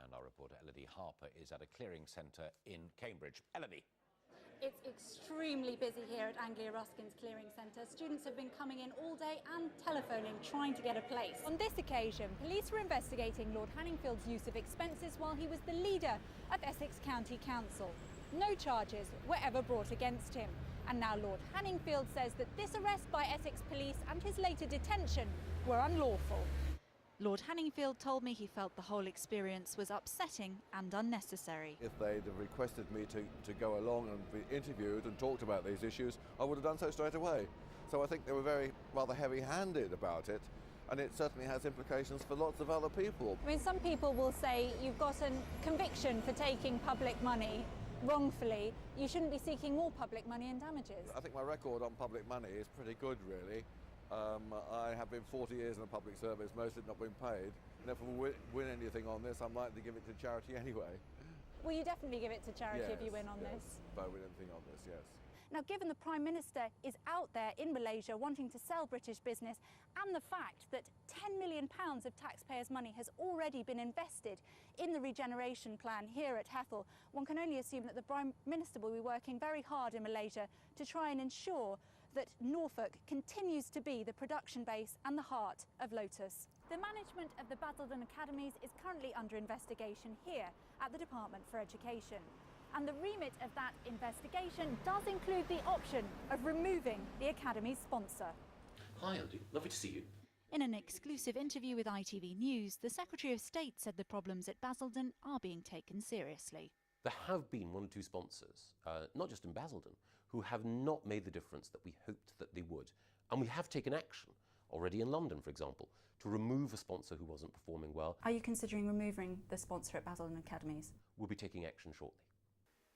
And our reporter Elodie Harper is at a clearing centre in Cambridge. Elodie. It's extremely busy here at Anglia Ruskin's clearing centre. Students have been coming in all day and telephoning, trying to get a place. On this occasion, police were investigating Lord Hanningfield's use of expenses while he was the leader of Essex County Council. No charges were ever brought against him. And now Lord Hanningfield says that this arrest by Essex police and his later detention were unlawful. Lord Hanningfield told me he felt the whole experience was upsetting and unnecessary. If they'd have requested me to go along and be interviewed and talked about these issues, I would have done so straight away. So I think they were rather heavy-handed about it, and it certainly has implications for lots of other people. I mean, some people will say you've got a conviction for taking public money wrongfully. You shouldn't be seeking more public money in damages. I think my record on public money is pretty good, really. I have been 40 years in the public service, most of it not been paid. And if we win anything on this, I'm likely to give it to charity anyway. Will you definitely give it to charity if you win on this? If I win anything on this, yes. Now, given the Prime Minister is out there in Malaysia wanting to sell British business, and the fact that £10 million of taxpayers' money has already been invested in the regeneration plan here at Hethel, one can only assume that the Prime Minister will be working very hard in Malaysia to try and ensure that Norfolk continues to be the production base and the heart of Lotus. The management of the Basildon Academies is currently under investigation here at the Department for Education. And the remit of that investigation does include the option of removing the Academy's sponsor. Hi Andy, lovely to see you. In an exclusive interview with ITV News, the Secretary of State said the problems at Basildon are being taken seriously. There have been one or two sponsors, not just in Basildon, who have not made the difference that we hoped that they would. And we have taken action, already in London, for example, to remove a sponsor who wasn't performing well. Are you considering removing the sponsor at Basildon Academies? We'll be taking action shortly.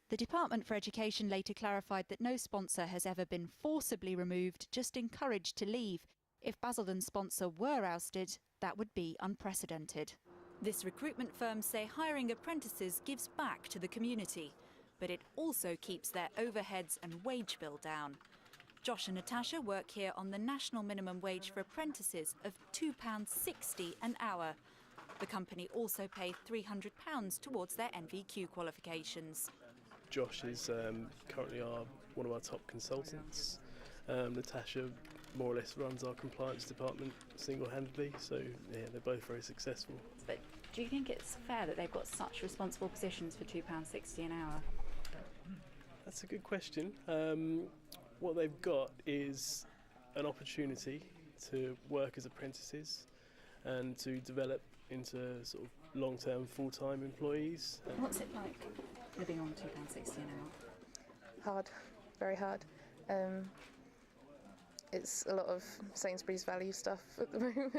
The Department for Education later clarified that no sponsor has ever been forcibly removed, just encouraged to leave. If Basildon's sponsor were ousted, that would be unprecedented. This recruitment firm say hiring apprentices gives back to the community, but it also keeps their overheads and wage bill down. Josh and Natasha work here on the national minimum wage for apprentices of £2.60 an hour. The company also pay £300 towards their NVQ qualifications. Josh is currently one of our top consultants. Natasha more or less runs our compliance department single-handedly, so yeah, they're both very successful. But do you think it's fair that they've got such responsible positions for £2.60 an hour? That's a good question. What they've got is an opportunity to work as apprentices and to develop into sort of long-term full-time employees. What's it like living on £2.60 an hour? Hard, very hard. It's a lot of Sainsbury's value stuff at the moment,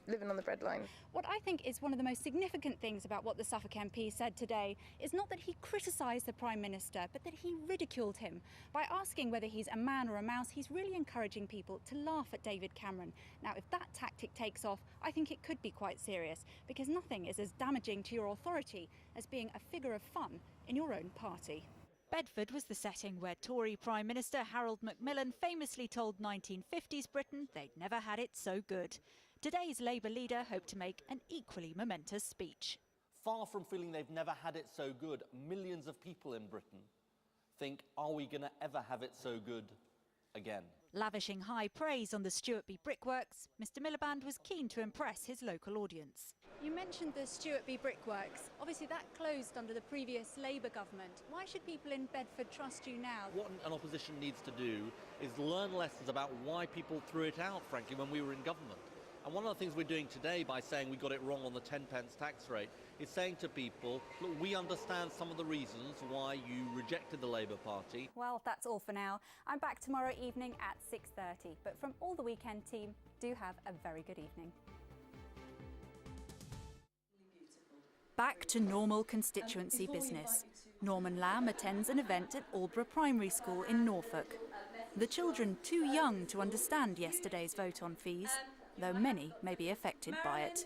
living on the breadline. What I think is one of the most significant things about what the Suffolk MP said today is not that he criticised the Prime Minister, but that he ridiculed him. By asking whether he's a man or a mouse, he's really encouraging people to laugh at David Cameron. Now, if that tactic takes off, I think it could be quite serious, because nothing is as damaging to your authority as being a figure of fun in your own party. Bedford was the setting where Tory Prime Minister Harold Macmillan famously told 1950s Britain they'd never had it so good. Today's Labour leader hoped to make an equally momentous speech. Far from feeling they've never had it so good, millions of people in Britain think, are we going to ever have it so good again? Lavishing high praise on the Stuartby brickworks, Mr Miliband was keen to impress his local audience. You mentioned the Stuartby brickworks. Obviously that closed under the previous Labour government. Why should people in Bedford trust you now? What an opposition needs to do is learn lessons about why people threw it out, frankly, when we were in government. And one of the things we're doing today by saying we got it wrong on the 10p tax rate is saying to people, look, we understand some of the reasons why you rejected the Labour Party. Well, that's all for now. I'm back tomorrow evening at 6:30. But from all the weekend team, do have a very good evening. Back to normal constituency business. Norman Lamb attends an event at Aldborough Primary School in Norfolk. The children too young to understand yesterday's vote on fees, though many may be affected by it.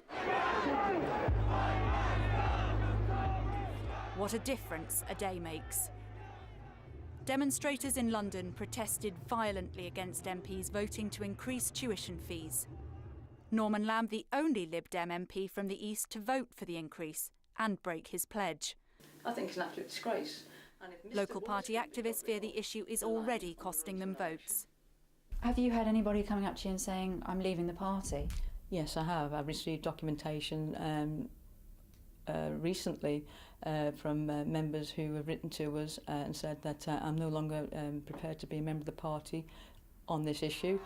What a difference a day makes. Demonstrators in London protested violently against MPs voting to increase tuition fees. Norman Lamb, the only Lib Dem MP from the East to vote for the increase, and break his pledge. I think it's an absolute disgrace. And if Mr. Local party activists fear the issue is already costing them votes. Have you had anybody coming up to you and saying, I'm leaving the party? Yes, I have. I've received documentation recently from members who have written to us and said that I'm no longer prepared to be a member of the party on this issue.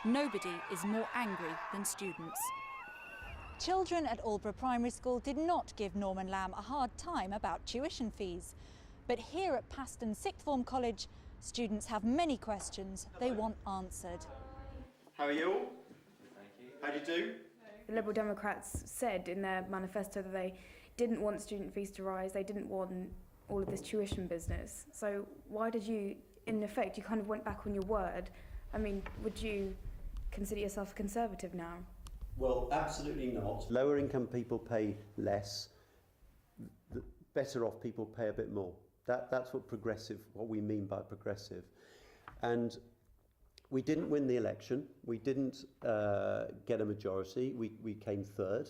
Nobody is more angry than students. Children at Aldborough Primary School did not give Norman Lamb a hard time about tuition fees. But here at Paston Sixth Form College, students have many questions they want answered. How are you all? Thank you. How do you do? The Liberal Democrats said in their manifesto that they didn't want student fees to rise, they didn't want all of this tuition business. So why did you, in effect, you kind of went back on your word? I mean, would you consider yourself a Conservative now? Well, absolutely not. Lower income people pay less, the better off people pay a bit more. That's what we mean by progressive. And we didn't win the election, we didn't get a majority, we came third,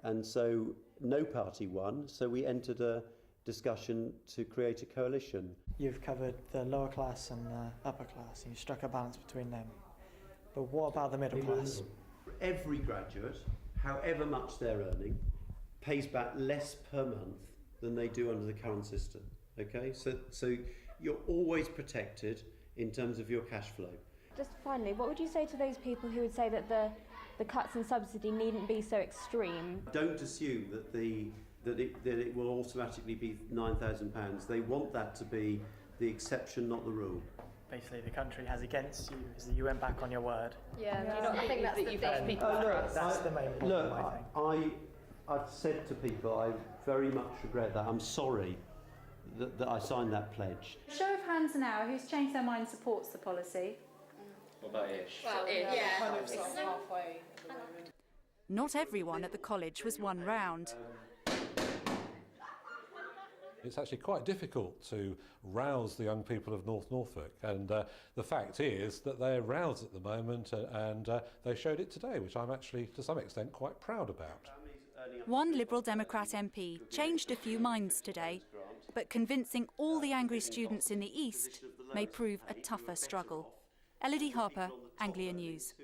and so no party won, so we entered a discussion to create a coalition. You've covered the lower class and the upper class, and you struck a balance between them. But what about the middle class? Every graduate, however much they're earning, pays back less per month than they do under the current system. Okay, so you're always protected in terms of your cash flow. Just finally, what would you say to those people who would say that the cuts in subsidy needn't be so extreme? Don't assume that it will automatically be £9,000. They want that to be the exception, not the rule. Basically, the country has against you is that you went back on your word. Yeah, do you not think that's the thing? That's the main problem, I think. I've said to people, I very much regret that. I'm sorry that I signed that pledge. Show of hands now, who's changed their mind and supports the policy? What about Ish? Well, Kind of halfway. Not everyone at the college was one round. It's actually quite difficult to rouse the young people of North Norfolk, and the fact is that they're roused at the moment, and they showed it today, which I'm actually to some extent quite proud about. One Liberal Democrat MP changed a few minds today, but convincing all the angry students in the East may prove a tougher struggle. Elodie Harper, Anglia News.